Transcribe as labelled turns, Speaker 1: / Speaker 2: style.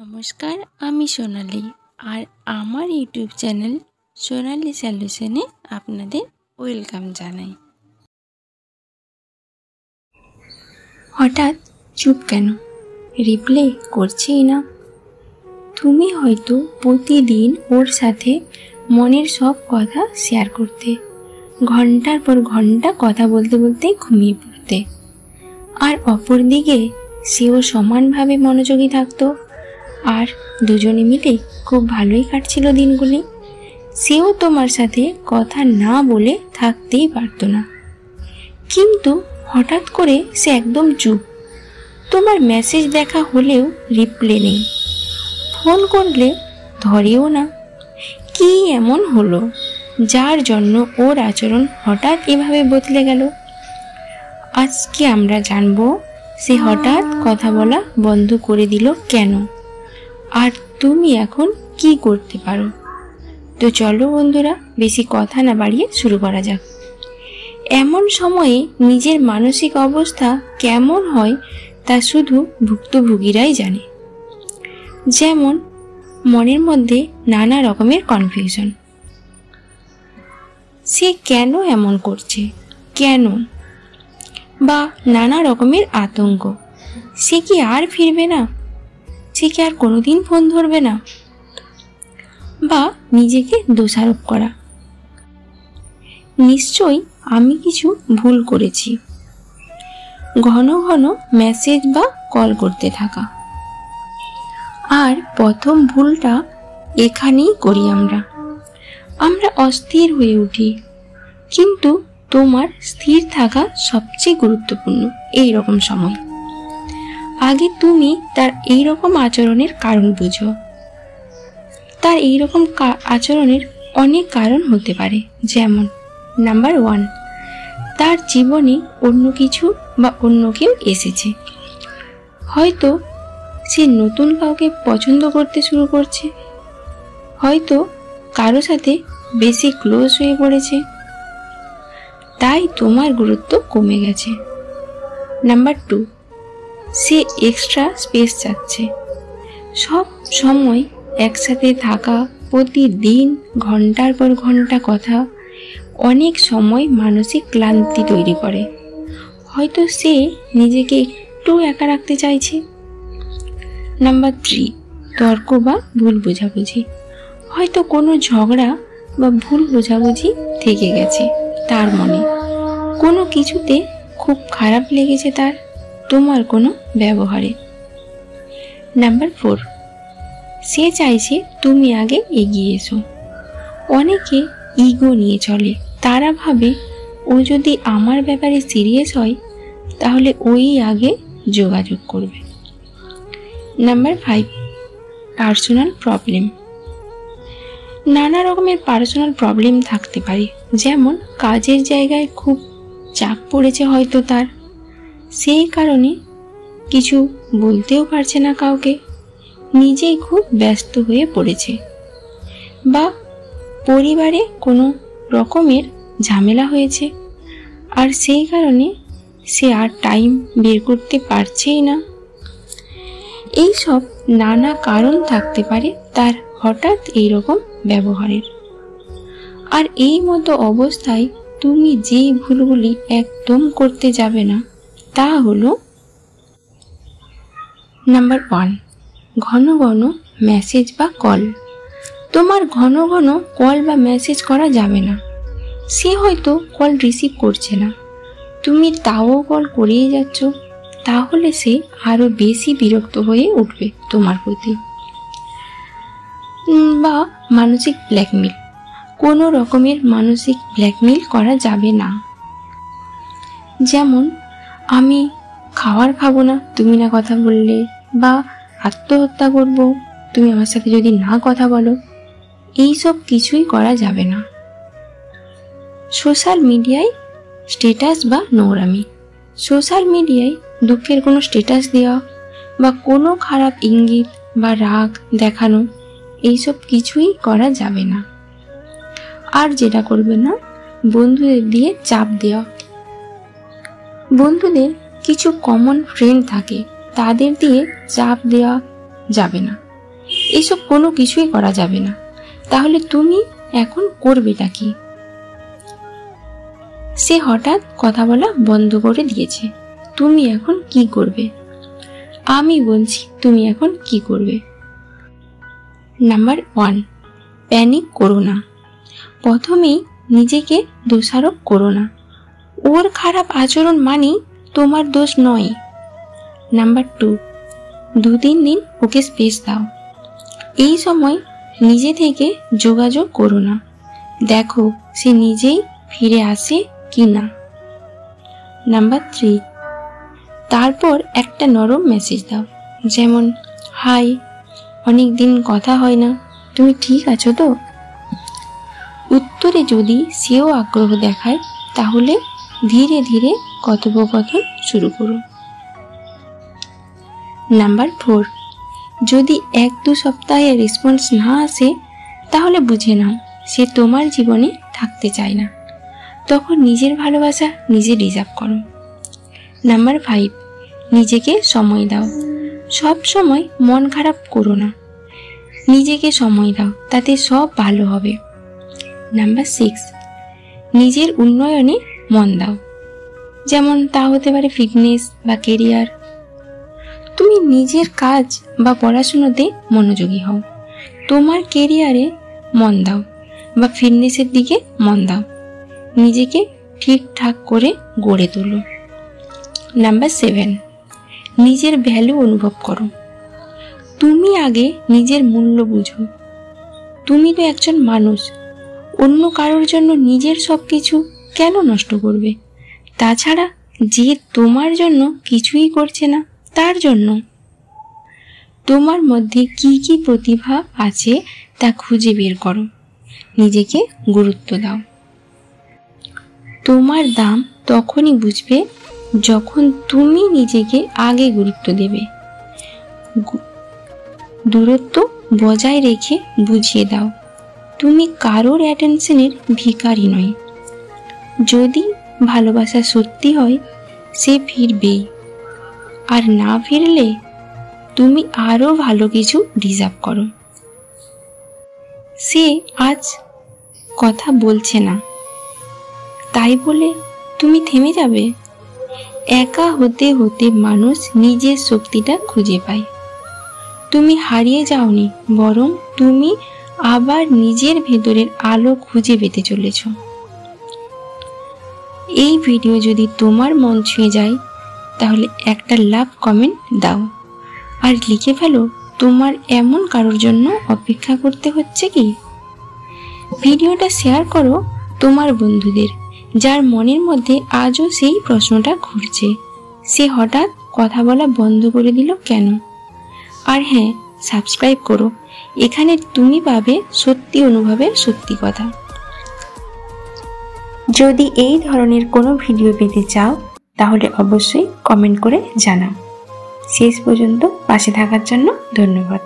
Speaker 1: নমস্কার, আমি সোনালি। আর আমার ইউটিউব চ্যানেল সোনালি সলিউশনে আপনাদের ওয়েলকাম জানাই। হঠাৎ চুপ কেন? রিপ্লে করছেই না। তুমি হয়তো প্রতিদিন ওর সাথে মনের সব কথা শেয়ার করতে, ঘন্টার পর ঘন্টা কথা বলতে বলতেই ঘুমিয়ে পড়তে, আর অপরদিকে সেও সমানভাবে মনোযোগী থাকতো। আর দুজনে মিলে খুব ভালোই কাটছিল দিনগুলি। সেও তোমার সাথে কথা না বলে থাকতেই পারতো না, কিন্তু হঠাৎ করে সে একদম চুপ। তোমার মেসেজ দেখা হলেও রিপ্লে নেই, ফোন করলে ধরেও না। কি এমন হলো যার জন্য ওর আচরণ হঠাৎ এভাবে বদলে গেল? আজকে আমরা জানবো সে হঠাৎ কথা বলা বন্ধ করে দিল কেন, আর তুমি এখন কি করতে পারো। তো চলো বন্ধুরা, বেশি কথা না বাড়িয়ে শুরু করা যাক। এমন সময়ে নিজের মানসিক অবস্থা কেমন হয় তা শুধু ভুক্তভোগীরাই জানে। যেমন মনের মধ্যে নানা রকমের কনফিউশন, সে কেন এমন করছে, কেন, বা নানা রকমের আতঙ্ক, সে কি আর ফিরবে না, সে কি আর কোনোদিন ফোন ধরবে না, বা নিজেকে দোষারোপ করা, নিশ্চয়ই আমি কিছু ভুল করেছি, ঘন ঘন মেসেজ বা কল করতে থাকা। আর প্রথম ভুলটা এখানেই করি আমরা অস্থির হয়ে উঠি। কিন্তু তোমার স্থির থাকা সবচেয়ে গুরুত্বপূর্ণ এই রকম সময়। আগে তুমি তার এই রকম আচরণের কারণ বুঝো। তার এই রকম আচরণের অনেক কারণ হতে পারে। যেমন নাম্বার 1, তার জীবনে অন্য কিছু বা অন্য কেউ এসেছে। হয়তো সে নতুন কাউকে পছন্দ করতে শুরু করছে, হয়তো কারো সাথে বেশি ক্লোজ হয়ে পড়েছে, তাই তোমার গুরুত্ব কমে গেছে। নাম্বার 2, সে এক্সট্রা স্পেস চাচ্ছে। সব সময় একসাথে থাকা, প্রতিদিন ঘন্টার পর ঘন্টা কথা অনেক সময় মানসিক ক্লান্তি তৈরি করে। হয়তো সে নিজেকে একটু একা রাখতে চাইছে। নাম্বার 3, তর্ক বা ভুল বোঝাবুঝি। হয়তো কোনো ঝগড়া বা ভুল বোঝাবুঝি থেকে গেছে তার মনে, কোনো কিছুতে খুব খারাপ লেগেছে তার, তোমার কোনো ব্যবহারে। নাম্বার 4, সে চাইছে তুমি আগে এগিয়ে এসো। অনেকে ইগো নিয়ে চলে, তারা ভাবে ও যদি আমার ব্যাপারে সিরিয়াস হয় তাহলে ওই আগে যোগাযোগ করবে। Number 5, personal problem. নানা রকমের পার্সোনাল প্রবলেম থাকতে পারে। যেমন কাজের জায়গায় খুব চাপ পড়েছে হয়তো তার, সেই কারণে কিছু বলতেও পারছে না কাউকে, নিজেই খুব ব্যস্ত হয়ে পড়েছে। বা পরিবারে কোনো রকমের ঝামেলা হয়েছে, আর সেই কারণে সে আর টাইম বের করতে পারছেই না। এইসব নানা কারণ থাকতে পারে তার হঠাৎ এইরকম ব্যবহারের। আর এই মতো অবস্থায় তুমি যেই ভুলগুলি একদম করতে যাবে না তা হলো নাম্বার 1, ঘন ঘন মেসেজ বা কল। তোমার ঘন ঘন কল বা মেসেজ করা যাবে না। সে হয়তো কল রিসিভ করছে না, তুমি তাও কল করেই যাচ্ছ, তাহলে সে আরো বেশি বিরক্ত হয়ে উঠবে তোমার প্রতি। বা মানসিক ব্ল্যাকমেল। কোনো রকমের মানসিক ব্ল্যাকমেল করা যাবে না। যেমন আমি খাবার খাবো না তুমি না কথা বললে, বা আত্মহত্যা করব তুমি আমার সাথে যদি না কথা বলো, এইসব কিছুই করা যাবে না। সোশ্যাল মিডিয়ায় স্ট্যাটাস বা নোংরামি। সোশ্যাল মিডিয়ায় দুঃখের কোনো স্ট্যাটাস দেওয়া বা কোনো খারাপ ইঙ্গিত বা রাগ দেখানো, এইসব কিছুই করা যাবে না। আর যেটা করবে না, বন্ধুদের দিয়ে চাপ দেওয়া। বন্ধুদের কিছু কমন ফ্রেন্ড থাকে, তাদের দিয়ে চাপ দেওয়া যাবে না। এইসব কোনো কিছুই করা যাবে না। তাহলে তুমি এখন করবেটা কি? সে হঠাৎ কথা বলা বন্ধ করে দিয়েছে। তুমি এখন কি করবে? আমি বলছি তুমি এখন কি করবে। নাম্বার 1, প্যানিক করো না। প্রথমেই নিজেকে দোষারোপ করো না। ওর খারাপ আচরণ মানেই তোমার দোষ নয়। নাম্বার 2, 2-3 দিন ওকে স্পেস দাও। এই সময় নিজে থেকে যোগাযোগ করো না, দেখো সে নিজেই ফিরে আসে কি না। নাম্বার 3, তারপর একটা নরম মেসেজ দাও, যেমন হাই, অনেক দিন কথা হয় না, তুমি ঠিক আছো তো? উত্তরে যদি সেও আগ্রহ দেখায় তাহলে ধীরে ধীরে কথোপকথন শুরু করো। নাম্বার 4, যদি 1-2 সপ্তাহে রেসপন্স না আসে তাহলে বুঝে নাও সে তোমার জীবনে থাকতে চায় না। তখন নিজের ভালোবাসা নিজে রিজার্ভ করো। নাম্বার 5, নিজেকে সময় দাও। সব সময় মন খারাপ করো না, নিজেকে সময় দাও, তাতে সব ভালো হবে। নাম্বার 6, নিজের উন্নয়নে মন দাও, যেমন তা হতে পারে ফিটনেস বা কেরিয়ার। তুমি নিজের কাজ বা পড়াশোনাতে মনোযোগী হও, তোমার কেরিয়ারে মন দাও বা ফিটনেসের দিকে মন দাও, নিজেকে ঠিকঠাক করে গড়ে তোলো। নাম্বার 7, নিজের ভ্যালু অনুভব করো। তুমি আগে নিজের মূল্য বুঝো। তুমি তো একজন মানুষ, অন্য কারোর জন্য নিজের সব কিছু কেন নষ্ট করবে? তাছাড়া যে তোমার জন্য কিছুই করছে না তার জন্য। তোমার মধ্যে কি কি প্রতিভা আছে তা খুঁজে বের করো, নিজেকে গুরুত্ব দাও। তোমার দাম তখনই বুঝবে যখন তুমি নিজেকে আগে গুরুত্ব দেবে। দূরত্ব বজায় রেখে বুঝিয়ে দাও তুমি কারোর অ্যাটেনশনের ভিখারি নয়। যদি ভালোবাসা সত্যি হয় সে ফিরবেই, আর না ফিরলে তুমি আরো ভালো কিছু ডিজার্ভ করো। সে আজ কথা বলছে না তাই বলে তুমি থেমে যাবে? একা হতে হতে মানুষ নিজের শক্তিটা খুঁজে পায়। তুমি হারিয়ে যাওনি, বরং তুমি আবার নিজের ভেতরের আলো খুঁজে পেতে চলেছ। এই ভিডিও যদি তোমার মন ছুঁয়ে যায় তাহলে একটা লাভ কমেন্ট দাও, আর লিখে ফেলো তোমার এমন কারোর জন্য অপেক্ষা করতে হচ্ছে কি। ভিডিওটা শেয়ার করো তোমার বন্ধুদের, যার মনের মধ্যে আজও সেই প্রশ্নটা ঘুরছে, সে হঠাৎ কথা বলা বন্ধ করে দিল কেন। আর হ্যাঁ, সাবস্ক্রাইব করো, এখানে তুমি পাবে সত্যি অনুভবের সত্যি কথা। যদি এই ধরনের কোনো ভিডিও পেতে চাও তাহলে অবশ্যই কমেন্ট করে জানাও। শেষ পর্যন্ত পাশে থাকার জন্য ধন্যবাদ।